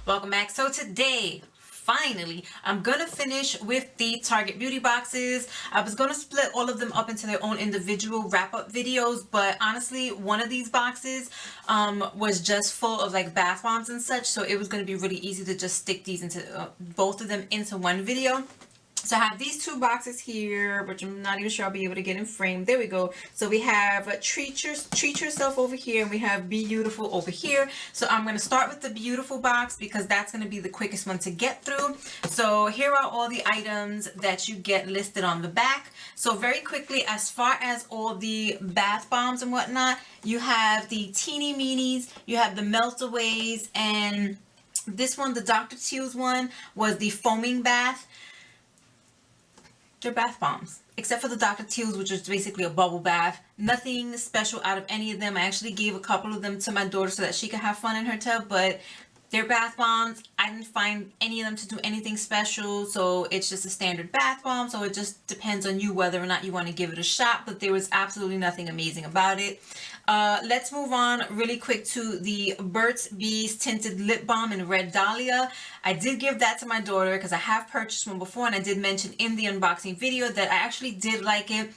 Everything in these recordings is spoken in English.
Welcome back. So today, finally, I'm gonna finish with the Target beauty boxes. I was gonna split all of them up into their own individual wrap-up videos, but honestly, one of these boxes was just full of like bath bombs and such, so it was gonna be really easy to just stick these into both of them into one video. So I have these two boxes here, which I'm not even sure I'll be able to get in frame. There we go. So we have Treat Yourself over here, and we have Be Beautiful over here. So I'm going to start with the Beautiful box because that's going to be the quickest one to get through. So here are all the items that you get listed on the back. So very quickly, as far as all the bath bombs and whatnot, you have the Teeny Meenies, you have the Meltaways, and this one, the Dr. Teal's one, was the Foaming Bath. They're bath bombs, except for the Dr. Teal's, which is basically a bubble bath. Nothing special out of any of them. I actually gave a couple of them to my daughter so that she could have fun in her tub, but they're bath bombs. I didn't find any of them to do anything special, so it's just a standard bath bomb. So it just depends on you whether or not you want to give it a shot, but there was absolutely nothing amazing about it. Let's move on really quick to the Burt's Bees Tinted Lip Balm in Red Dahlia. I did give that to my daughter because I have purchased one before, and I did mention in the unboxing video that I actually did like it.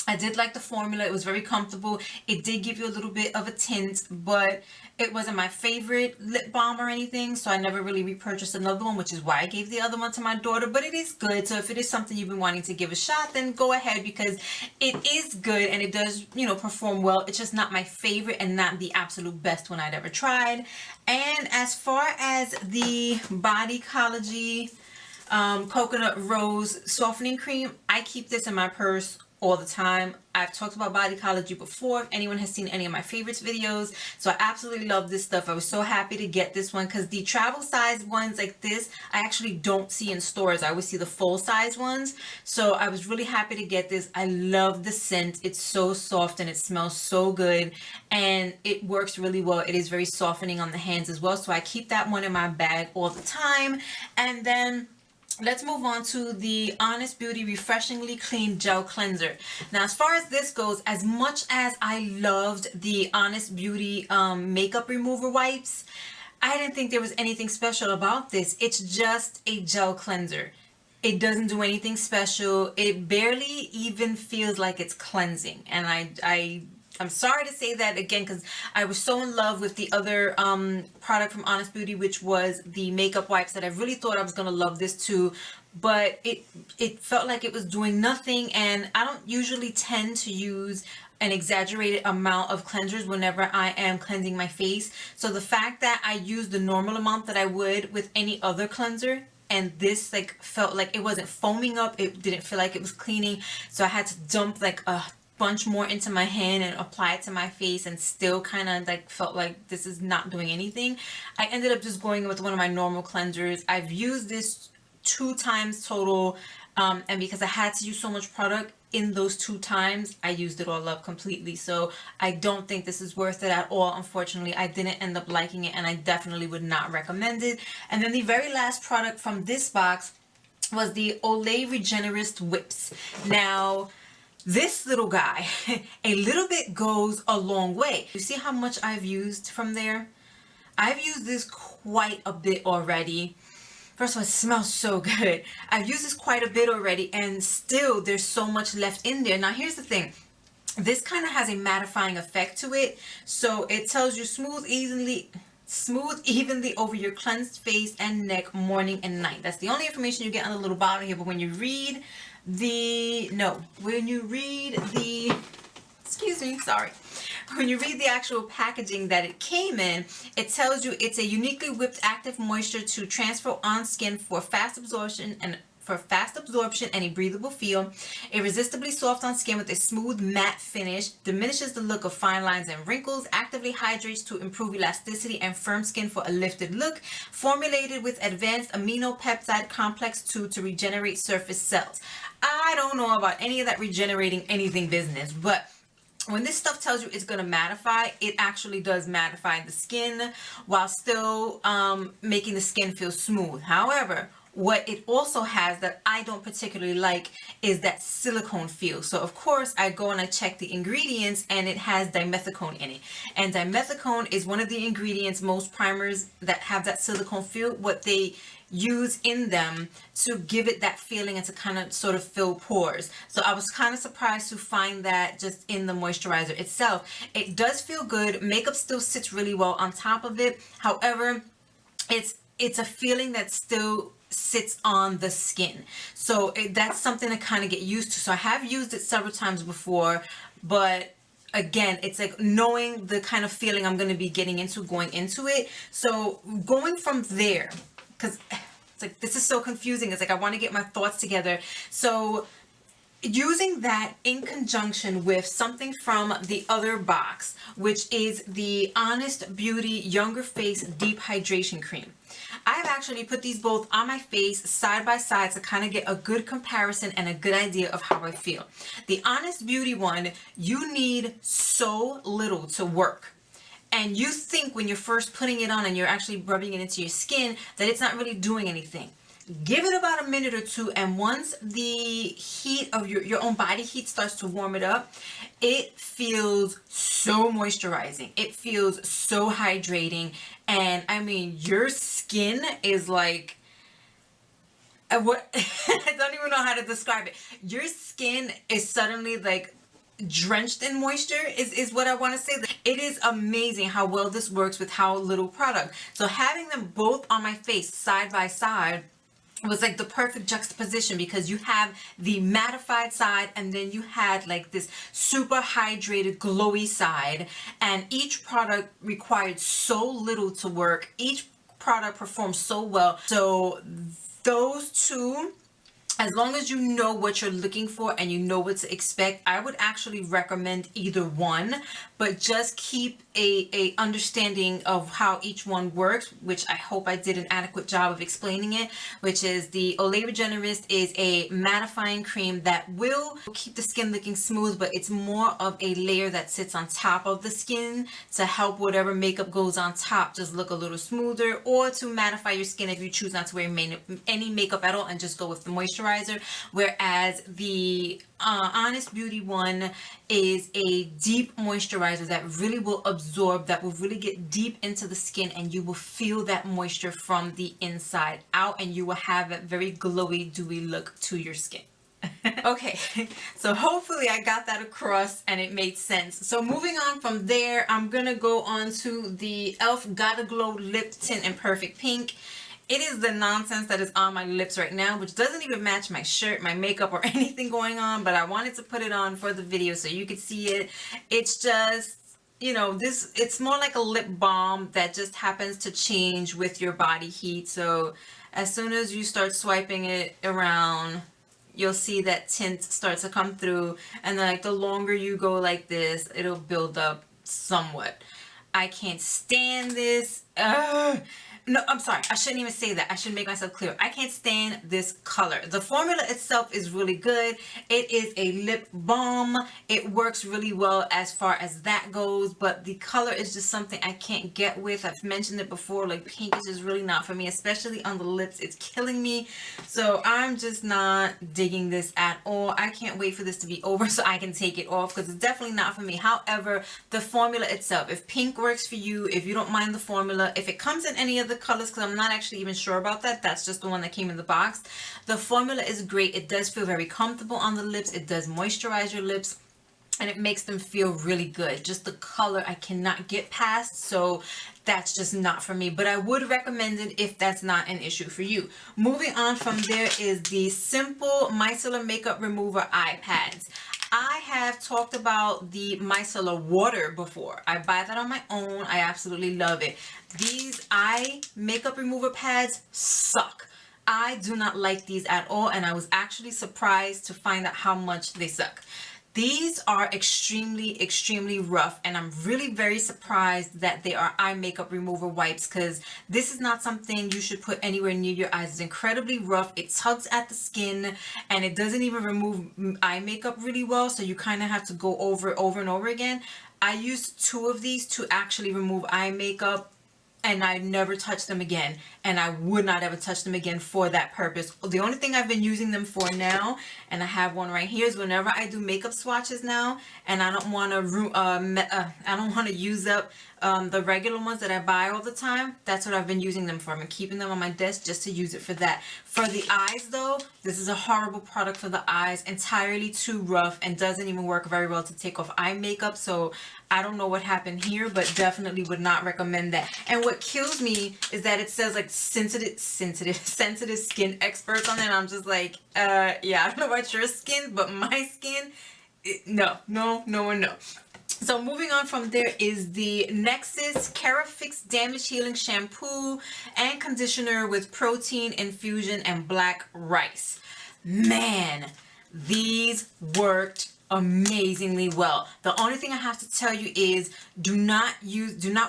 I did like the formula. It was very comfortable. It did give you a little bit of a tint, but it wasn't my favorite lip balm or anything, so I never really repurchased another one, which is why I gave the other one to my daughter. But it is good, so if it is something you've been wanting to give a shot, then go ahead, because it is good and it does, you know, perform well. It's just not my favorite and not the absolute best one I'd ever tried. And as far as the Bodycology Coconut Rose Softening Cream, I keep this in my purse all the time. I've talked about Bodycology before, if anyone has seen any of my favorites videos. So I absolutely love this stuff. I was so happy to get this one because the travel size ones like this, I actually don't see in stores. I always see the full size ones. So I was really happy to get this. I love the scent. It's so soft and it smells so good, and it works really well. It is very softening on the hands as well. So I keep that one in my bag all the time. And then let's move on to the Honest Beauty Refreshingly Clean Gel Cleanser. Now, as far as this goes, as much as I loved the Honest Beauty makeup remover wipes, I didn't think there was anything special about this. It's just a gel cleanser. It doesn't do anything special. It barely even feels like it's cleansing. And I'm sorry to say that again, because I was so in love with the other product from Honest Beauty, which was the makeup wipes, that I really thought I was going to love this too. But it felt like it was doing nothing, and I don't usually tend to use an exaggerated amount of cleansers whenever I am cleansing my face. So the fact that I used the normal amount that I would with any other cleanser, and this like felt like it wasn't foaming up, it didn't feel like it was cleaning, so I had to dump like a bunch more into my hand and apply it to my face, and still kind of like felt like this is not doing anything. I ended up just going with one of my normal cleansers. I've used this 2 times total, and because I had to use so much product in those 2 times, I used it all up completely. So I don't think this is worth it at all. Unfortunately, I didn't end up liking it, and I definitely would not recommend it. And then the very last product from this box was the Olay Regenerist Whips. Now, this little guy, a little bit goes a long way. You see how much I've used from there? I've used this quite a bit already. First of all, it smells so good. I've used this quite a bit already, and still there's so much left in there. Now here's the thing. This kind of has a mattifying effect to it. So it tells you smooth evenly over your cleansed face and neck morning and night. That's the only information you get on the little bottle here. But when you read when you read the actual packaging that it came in, it tells you it's a uniquely whipped active moisture to transfer on skin for fast absorption and a breathable feel. Irresistibly soft on skin with a smooth matte finish, diminishes the look of fine lines and wrinkles, actively hydrates to improve elasticity and firm skin for a lifted look, formulated with advanced amino peptide complex 2 to regenerate surface cells. I don't know about any of that regenerating anything business, but when this stuff tells you it's going to mattify, it actually does mattify the skin while still making the skin feel smooth. However, what it also has that I don't particularly like is that silicone feel. So of course I go and I check the ingredients, and it has dimethicone in it. And dimethicone is one of the ingredients, most primers that have that silicone feel, what they use in them to give it that feeling and to kind of sort of fill pores. So I was kind of surprised to find that just in the moisturizer itself. It does feel good. Makeup still sits really well on top of it. However, it's a feeling that still sits on the skin. So that's something to kind of get used to. So I have used it several times before, but again, it's like knowing the kind of feeling I'm going to be getting into going into it. So going from there, because it's like, this is so confusing. It's like, I want to get my thoughts together. So using that in conjunction with something from the other box, which is the Honest Beauty Younger Face Deep Hydration Cream. I've actually put these both on my face side by side to kind of get a good comparison and a good idea of how I feel. The Honest Beauty one, you need so little to work. And you think when you're first putting it on and you're actually rubbing it into your skin that it's not really doing anything. Give it about a minute or two, and once the heat of your own body heat starts to warm it up, it feels so moisturizing. It feels so hydrating. And I mean, your skin is like, what I don't even know how to describe it. Your skin is suddenly like drenched in moisture is what I want to say. It is amazing how well this works with how little product. So having them both on my face side by side was like the perfect juxtaposition, because you have the mattified side and then you had like this super hydrated glowy side, and each product required so little to work. Each product performs so well. So those two, as long as you know what you're looking for and you know what to expect, I would actually recommend either one, but just keep a understanding of how each one works, which I hope I did an adequate job of explaining it, which is the Olay Regenerist is a mattifying cream that will keep the skin looking smooth, but it's more of a layer that sits on top of the skin to help whatever makeup goes on top just look a little smoother, or to mattify your skin if you choose not to wear any makeup at all and just go with the moisturizer. Whereas the Honest Beauty one is a deep moisturizer that really will absorb, that will really get deep into the skin, and you will feel that moisture from the inside out, and you will have a very glowy, dewy look to your skin. Okay, so hopefully I got that across and it made sense. So moving on from there, I'm gonna go on to the e.l.f. Gotta Glow Lip Tint in Perfect Pink. It is the nonsense that is on my lips right now, which doesn't even match my shirt, my makeup, or anything going on, but I wanted to put it on for the video so you could see it. It's just, you know, it's more like a lip balm that just happens to change with your body heat. So as soon as you start swiping it around, you'll see that tint start to come through, and then like the longer you go like this, it'll build up somewhat. I can't stand this. No, I'm sorry. I shouldn't even say that. I should make myself clear. I can't stand this color. The formula itself is really good. It is a lip balm. It works really well as far as that goes, but the color is just something I can't get with. I've mentioned it before, like pink is just really not for me, especially on the lips. It's killing me. So I'm just not digging this at all. I can't wait for this to be over so I can take it off, because it's definitely not for me. However, the formula itself, if pink works for you, if you don't mind the formula, if it comes in any of the colors, because I'm not actually even sure about that, that's just the one that came in the box. The formula is great. It does feel very comfortable on the lips. It does moisturize your lips, and it makes them feel really good. Just the color I cannot get past, so that's just not for me, but I would recommend it if that's not an issue for you. Moving on from there is the Simple Micellar Makeup Remover Eye Pads. I have talked about the micellar water before. I buy that on my own. I absolutely love it. These eye makeup remover pads suck. I do not like these at all, and I was actually surprised to find out how much they suck. These are extremely, extremely rough, and I'm really very surprised that they are eye makeup remover wipes, because this is not something you should put anywhere near your eyes. It's incredibly rough. It tugs at the skin, and it doesn't even remove eye makeup really well, so you kind of have to go over and over again. I used 2 of these to actually remove eye makeup, and I never touched them again, and I would not ever touch them again for that purpose. The only thing I've been using them for now, and I have one right here, is whenever I do makeup swatches now, and I don't want to use up the regular ones that I buy all the time. That's what I've been using them for. I've been keeping them on my desk just to use it for that. For the eyes though, this is a horrible product for the eyes, entirely too rough, and doesn't even work very well to take off eye makeup. So I don't know what happened here, but definitely would not recommend that. And what kills me is that it says like sensitive skin experts on it, and I'm just like, yeah, I don't know about your skin, but my skin, no. So moving on from there is the Nexxus Kerafix Damage Healing Shampoo and Conditioner with Protein Infusion and Black Rice. Man, these worked amazingly well. The only thing I have to tell you is do not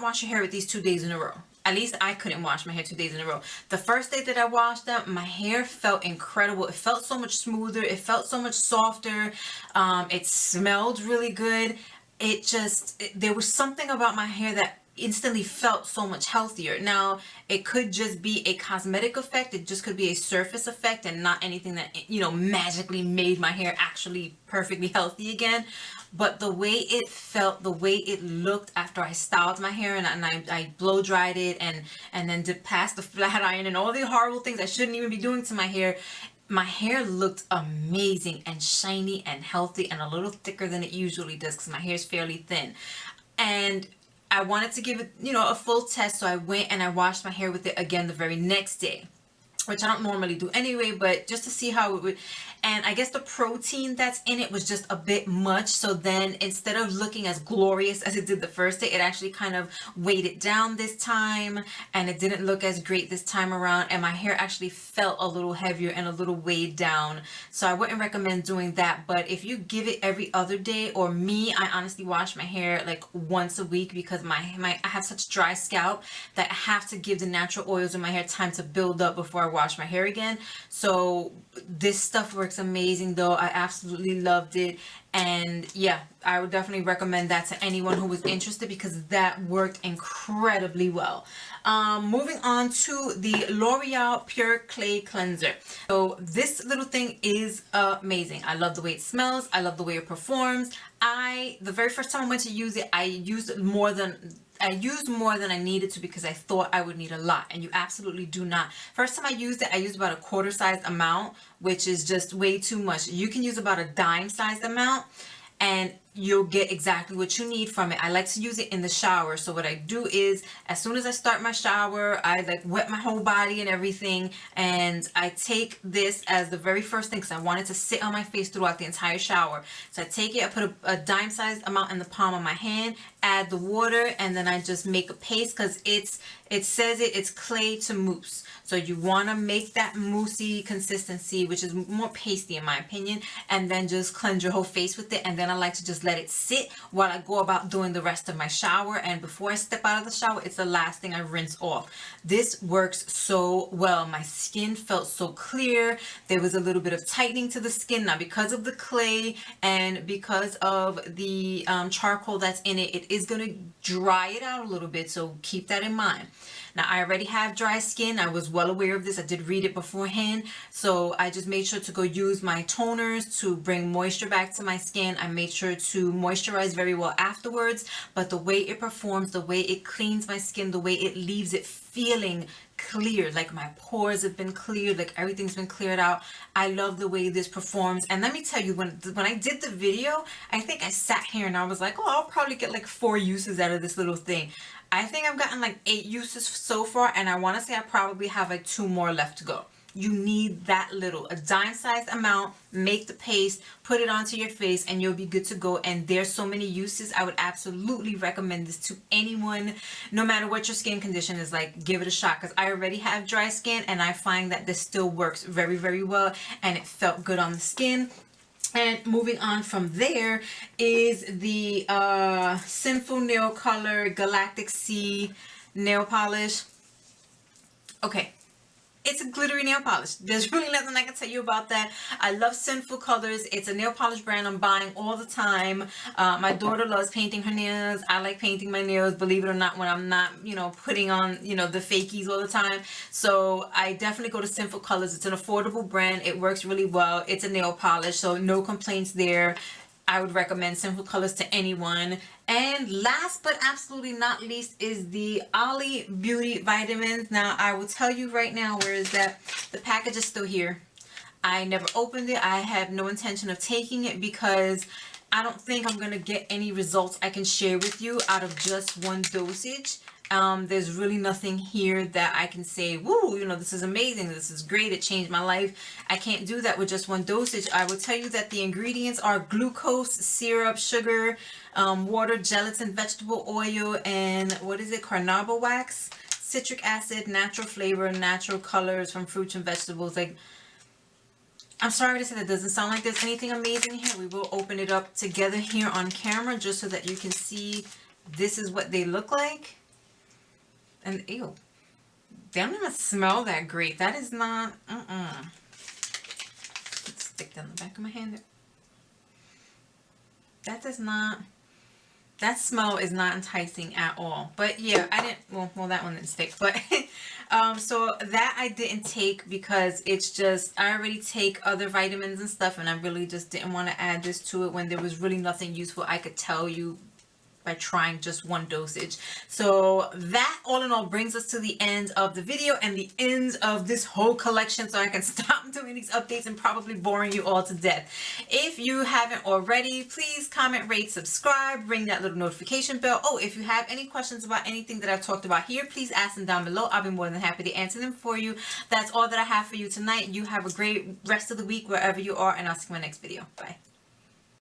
wash your hair with these 2 days in a row. At least I couldn't wash my hair 2 days in a row. The first day that I washed them, my hair felt incredible. It felt so much smoother. It felt so much softer. It smelled really good. There was something about my hair that instantly felt so much healthier. Now, it could just be a cosmetic effect. It just could be a surface effect and not anything that, magically made my hair actually perfectly healthy again. But the way it felt, the way it looked after I styled my hair and I blow dried it and then did past the flat iron and all the horrible things I shouldn't even be doing to my hair looked amazing and shiny and healthy and a little thicker than it usually does because my hair is fairly thin. And I wanted to give it, a full test, so I went and I washed my hair with it again the very next day, which I don't normally do anyway, but just to see how it would. And I guess the protein that's in it was just a bit much. So then instead of looking as glorious as it did the first day, it actually kind of weighed it down this time, and it didn't look as great this time around. And my hair actually felt a little heavier and a little weighed down. So I wouldn't recommend doing that. But if you give it every other day, or me, I honestly wash my hair like once a week because I have such dry scalp that I have to give the natural oils in my hair time to build up before I wash my hair again. So this stuff works amazing though. I absolutely loved it, and yeah, I would definitely recommend that to anyone who was interested because that worked incredibly well. Moving on to the L'Oreal Pure Clay Cleanser. So this little thing is amazing. I love the way it smells. I love the way it performs. The very first time I went to use it, I used more than I needed to because I thought I would need a lot, and you absolutely do not. First time I used it, I used about a quarter sized amount, which is just way too much. You can use about a dime sized amount and you'll get exactly what you need from it. I like to use it in the shower. So what I do is as soon as I start my shower, I like wet my whole body and everything, and I take this as the very first thing because I want it to sit on my face throughout the entire shower. So I take it, I put a dime sized amount in the palm of my hand, add the water, and then I just make a paste because it says it's clay to mousse. So you want to make that moussey consistency, which is more pasty in my opinion, and then just cleanse your whole face with it. And then I like to just let it sit while I go about doing the rest of my shower. And before I step out of the shower, it's the last thing I rinse off. This works so well. My skin felt so clear. There was a little bit of tightening to the skin. Now because of the clay and because of the charcoal that's in it, it is going to dry it out a little bit. So keep that in mind. Now, I already have dry skin. I was well aware of this. I did read it beforehand. So I just made sure to go use my toners to bring moisture back to my skin. I made sure to moisturize very well afterwards. But the way it performs, the way it cleans my skin, the way it leaves it feeling clear, like my pores have been cleared, like everything's been cleared out. I love the way this performs. And let me tell you, when I did the video, I think I sat here and I was like, oh, I'll probably get like 4 uses out of this little thing. I think I've gotten like 8 uses so far, and I want to say I probably have like 2 more left to go. You need that little, a dime-sized amount, make the paste, put it onto your face, and you'll be good to go. And there's so many uses. I would absolutely recommend this to anyone, no matter what your skin condition is like. Give it a shot, because I already have dry skin, and I find that this still works very, very well, and it felt good on the skin. And moving on from there is the Sinful Nail Color Galactic Sea nail polish. Okay, it's a glittery nail polish. There's really nothing I can tell you about that. I love Sinful Colors. It's a nail polish brand I'm buying all the time. My daughter loves painting her nails. I like painting my nails, believe it or not, when I'm not, you know, putting on, you know, the fakies all the time. So I definitely go to Sinful Colors. It's an affordable brand. It works really well. It's a nail polish, so no complaints there. I would recommend Sinful Colors to anyone. And last but absolutely not least is the Ollie Beauty Vitamins. Now, I will tell you right now, where is that? The package is still here. I never opened it. I have no intention of taking it because I don't think I'm going to get any results I can share with you out of just one dosage. There's really nothing here that I can say, woo, you know, this is amazing, this is great, it changed my life. I can't do that with just one dosage. I will tell you that the ingredients are glucose, syrup, sugar, water, gelatin, vegetable oil, and what is it, carnauba wax, citric acid, natural flavor, natural colors from fruits and vegetables. Like, I'm sorry to say that doesn't sound like there's anything amazing here. We will open it up together here on camera just so that you can see this is what they look like. And ew, they don't even smell that great. That is not, Let's stick that in the back of my hand. That does not, that smell is not enticing at all. But yeah, I didn't, well, that one didn't stick. But, so that I didn't take because it's just, I already take other vitamins and stuff. And I really just didn't want to add this to it when there was really nothing useful I could tell you by trying just one dosage. So that all in all brings us to the end of the video and the end of this whole collection, so I can stop doing these updates and probably boring you all to death. If you haven't already, please comment, rate, subscribe, ring that little notification bell. Oh, if you have any questions about anything that I've talked about here, please ask them down below. I'll be more than happy to answer them for you. That's all that I have for you tonight. You have a great rest of the week wherever you are, and I'll see you in my next video. Bye.